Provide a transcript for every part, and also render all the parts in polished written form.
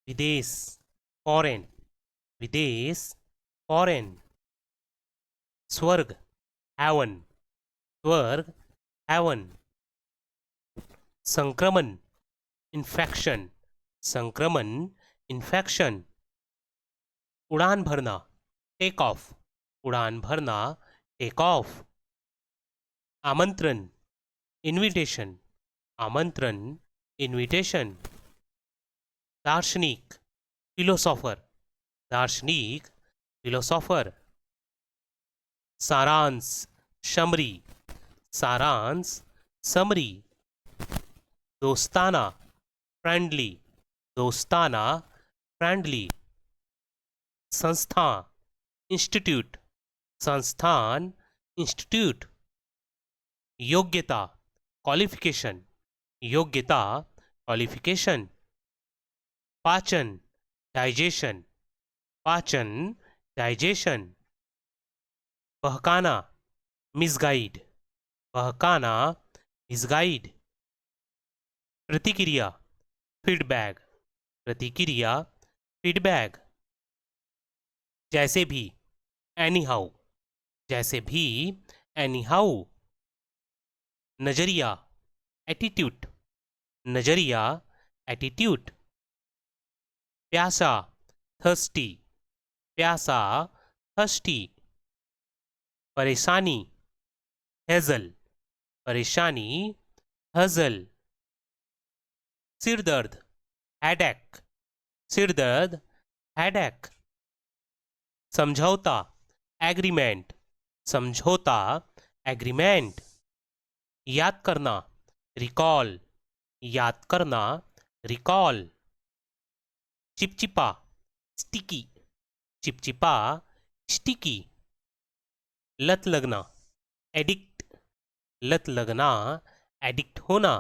विदेश फॉरेन, विदेश फॉरेन। स्वर्ग हेवन, स्वर्ग हेवन। संक्रमण इन्फेक्शन, संक्रमण इन्फेक्शन। उड़ान भरना टेक ऑफ, उड़ान भरना टेक ऑफ। आमंत्रण इनविटेशन, आमंत्रण इनविटेशन। दार्शनिक फिलोसोफर, दार्शनिक फिलोसोफर। सारांश शमरी, सारांश समरी। दोस्ताना फ्रेंडली, दोस्ताना फ्रेंडली। संस्था इंस्टीट्यूट, संस्थान इंस्टीट्यूट। योग्यता क्वालिफिकेशन, योग्यता क्वालिफिकेशन। पाचन डाइजेशन, पाचन डाइजेशन। बहकाना मिसगाइड, बहकाना मिसगाइड। प्रतिक्रिया फीडबैक, प्रतिक्रिया फीडबैक। जैसे भी एनी हाउ, जैसे भी एनी हाउ। नजरिया एटीट्यूड, नजरिया एटीट्यूड। प्यासा थर्स्टी, प्यासा थर्स्टी। परेशानी हेजल, परेशानी हजल। सिर दर्द हेडेक, सिर दर्द हेडेक। समझौता एग्रीमेंट, समझौता एग्रीमेंट। याद करना रिकॉल, याद करना रिकॉल। चिपचिपा स्टिकी, चिपचिपा स्टिकी। लत लगना एडिक्ट, लत लगना एडिक्ट होना।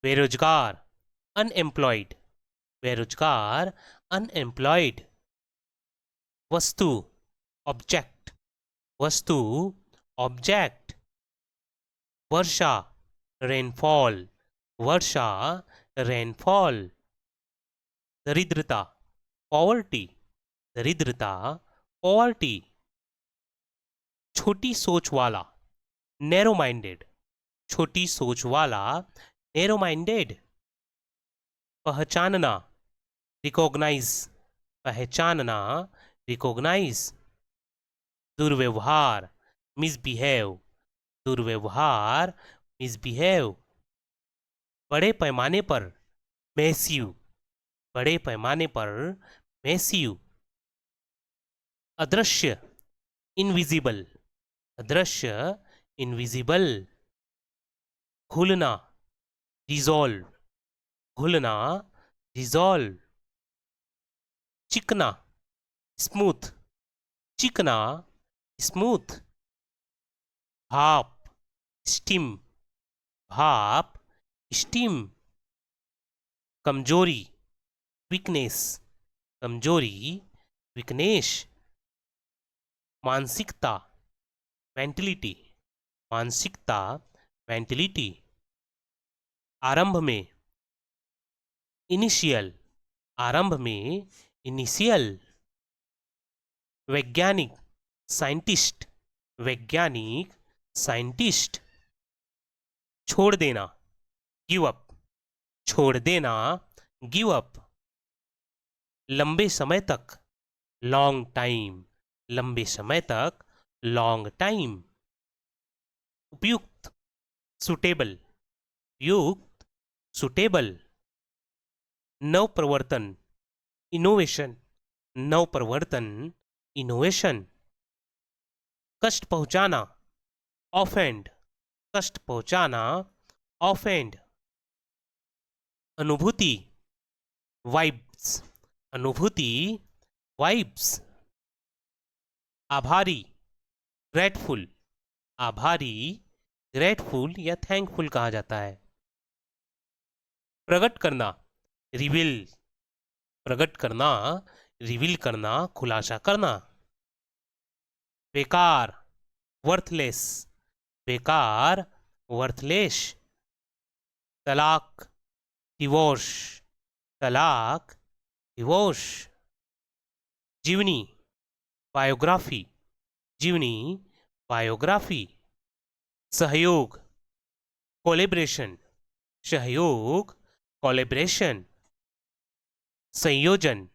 बेरोजगार अनएम्प्लॉयड, बेरोजगार अनएम्प्लॉयड। वस्तु ऑब्जेक्ट, वस्तु ऑब्जेक्ट। वर्षा रेनफॉल, वर्षा रेनफॉल। दरिद्रता पॉवर्टी, दरिद्रता पॉवर्टी। छोटी सोच वाला नैरो माइंडेड, छोटी सोच वाला नैरो माइंडेड। पहचानना रिकॉग्नाइज, पहचानना रिकॉग्नाइज। दुर्व्यवहार मिसबिहेव, दुर्व्यवहार मिसबिहेव। बड़े पैमाने पर मैसिव, बड़े पैमाने पर मैसिव। अदृश्य इनविजिबल, अदृश्य इनविजिबल। घुलना डिजॉल्व, घुलना डिजॉल्व। चिकना स्मूथ, चिकना स्मूथ। भाप स्टीम, भाप स्टीम। कमजोरी वीकनेस, कमजोरी वीकनेस। मानसिकता मेंटलिटी, मानसिकता मेंटलिटी। आरंभ में इनिशियल, आरंभ में इनिशियल। वैज्ञानिक साइंटिस्ट, वैज्ञानिक साइंटिस्ट। छोड़ देना गिव अप, छोड़ देना गिव अप। लंबे समय तक लॉन्ग टाइम, लंबे समय तक लॉन्ग टाइम। उपयुक्त सुटेबल, उपयुक्त सुटेबल। नवप्रवर्तन इनोवेशन, नवप्रवर्तन इनोवेशन। कष्ट पहुंचाना ऑफेंड, कष्ट पहुंचाना ऑफेंड। अनुभूति वाइब्स, अनुभूति वाइब्स। आभारी ग्रेटफुल, आभारी ग्रेटफुल या थैंकफुल कहा जाता है। प्रकट करना रिवील, प्रकट करना रिवील करना, खुलासा करना। बेकार वर्थलेस, बेकार वर्थलेस। तलाक डिवोर्स, तलाक, डिवोर्स। जीवनी, बायोग्राफी, जीवनी, बायोग्राफी। सहयोग, कोलेब्रेशन, सहयोग, कोलेब्रेशन। संयोजन,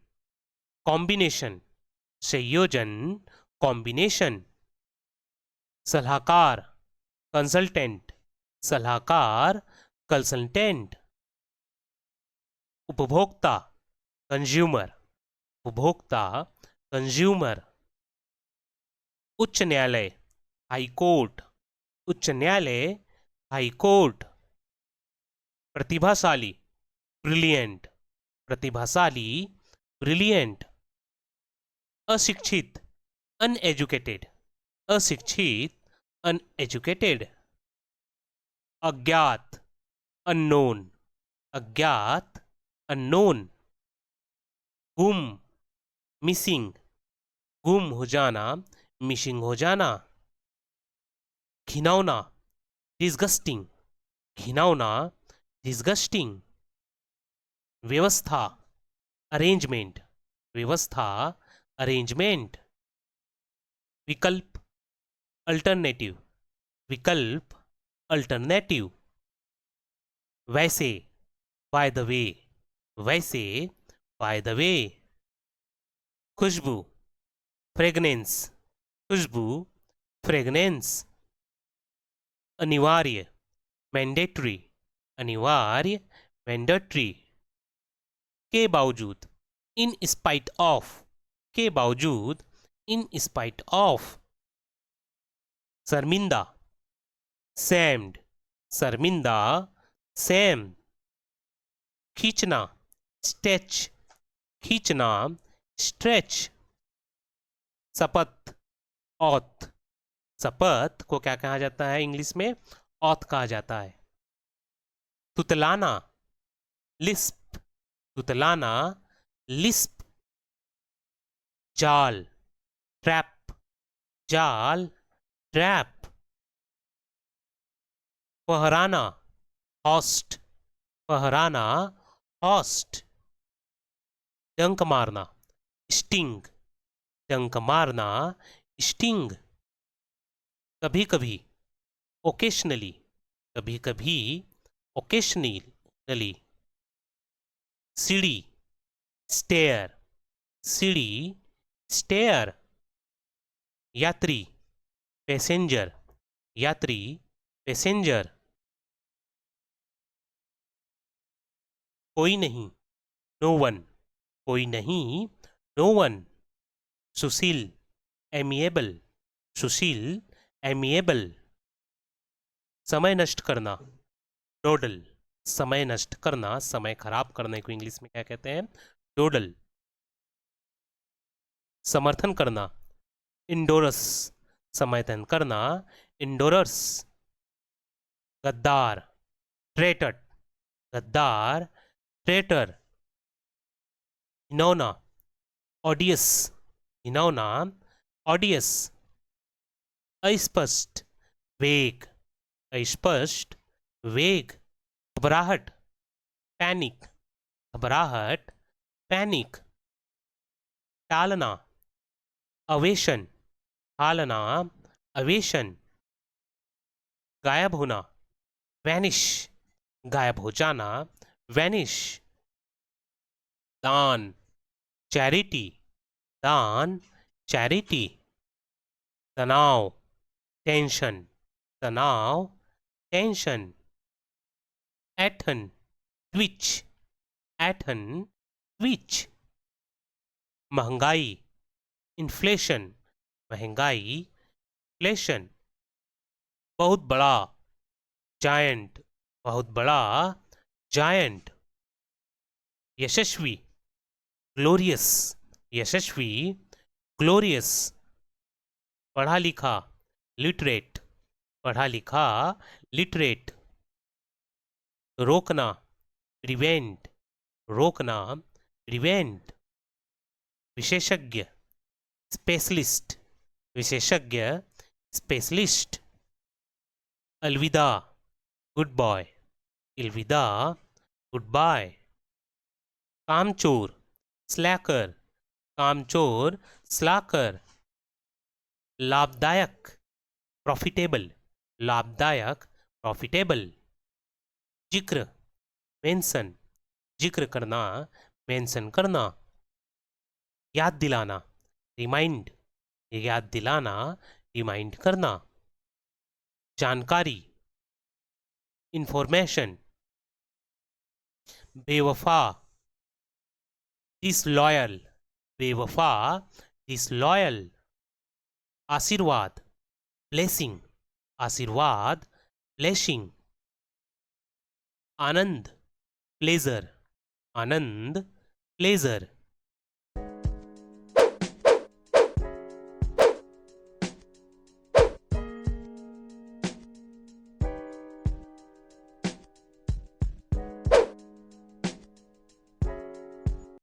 कॉम्बिनेशन, संयोजन, कॉम्बिनेशन। सलाहकार, कंसल्टेंट, सलाहकार, कंसल्टेंट। उपभोक्ता, कंज्यूमर, उपभोक्ता, कंज्यूमर। उच्च न्यायालय, हाई कोर्ट, उच्च न्यायालय, हाई कोर्ट। प्रतिभाशाली, ब्रिलियंट, प्रतिभाशाली, ब्रिलियंट। अशिक्षित, अनएजुकेटेड, अशिक्षित, अनएजुकेटेड। अज्ञात, अननोन, अज्ञात, अननोन। गुम, मिसिंग, गुम हो जाना, मिसिंग हो जाना। घिनौना, डिस्गस्टिंग, घिनौना, डिस्गस्टिंग। व्यवस्था, अरेंजमेंट, व्यवस्था, अरेंजमेंट। विकल्प, अल्टरनेटिव, विकल्प, अल्टरनेटिव। वैसे, बाय द वे, वैसे, बाय द वे। खुशबू, फ्रेगनेंस, खुशबू, फ्रेगनेंस। अनिवार्य, मैंडेटरी, अनिवार्य, मैंडेटरी। के बावजूद, इन स्पाइट ऑफ, के बावजूद, इन स्पाइट ऑफ। शर्मिंदा, सैम्ड, शर्मिंदा, सैम। खींचना, स्ट्रेच, खींचना, स्ट्रेच। शपथ, ऑथ, शपथ को क्या कहा जाता है इंग्लिश में? ऑथ कहा जाता है। तुतलाना, लिस्प, तुतलाना, लिस्प। जाल, ट्रैप, जाल, ट्रैप। पहराना, हॉस्ट, पहराना, हॉस्ट। डंक मारना, स्टिंग, डंक मारना, स्टिंग। कभी कभी, ओकेशनली, कभी कभी, ओकेशनली। सीढ़ी, स्टेयर, सीढ़ी, स्टेयर। यात्री, पैसेंजर, यात्री, पैसेंजर। कोई नहीं, नो वन, कोई नहीं, नो वन। सुशील, एमिएबल, सुशील, एमिएबल। समय नष्ट करना, डोडल, समय नष्ट करना, समय खराब करने को इंग्लिश में क्या कहते हैं? डोडल। समर्थन करना, इंडोरस, समर्थन करना, इंडोरस। गद्दार, ट्रेटर, गद्दार, ट्रेटर। हिनौना, ऑडियस, हिनौना, ऑडियस। अस्पष्ट, वेग, अस्पष्ट, वेग। घबराहट, पैनिक, घबराहट, पैनिक। टालना, अवेशन, टालना, अवेशन। गायब होना, वैनिश, गायब हो जाना, वैनिश। दान, चैरिटी, दान, चैरिटी। तनाव, टेंशन, तनाव, टेंशन। एठन, ट्विच, एठन, ट्विच। महंगाई, इन्फ्लेशन, महंगाई, इन्फ्लेशन। बहुत बड़ा, जायंट, बहुत बड़ा, जायंट। यशस्वी, ग्लोरियस, यशस्वी, ग्लोरियस। पढ़ा लिखा, लिटरेट, पढ़ा लिखा, लिटरेट। रोकना, प्रिवेंट, रोकना, प्रिवेंट। विशेषज्ञ, स्पेशलिस्ट, विशेषज्ञ, स्पेशलिस्ट। अलविदा, गुड बॉय, अलविदा, गुड बाय। कामचोर, स्लैकर, कामचोर, स्लाकर। लाभदायक, प्रॉफिटेबल, लाभदायक, प्रॉफिटेबल। जिक्र, मेंशन, जिक्र करना, मेंशन करना। याद दिलाना, रिमाइंड, याद दिलाना, रिमाइंड करना। जानकारी, इंफॉर्मेशन। बेवफा, डिसलॉयल, बेवफा, डिसलॉयल। आशीर्वाद, ब्लेसिंग, आशीर्वाद, ब्लेसिंग। आनंद, प्लेजर, आनंद, प्लेजर।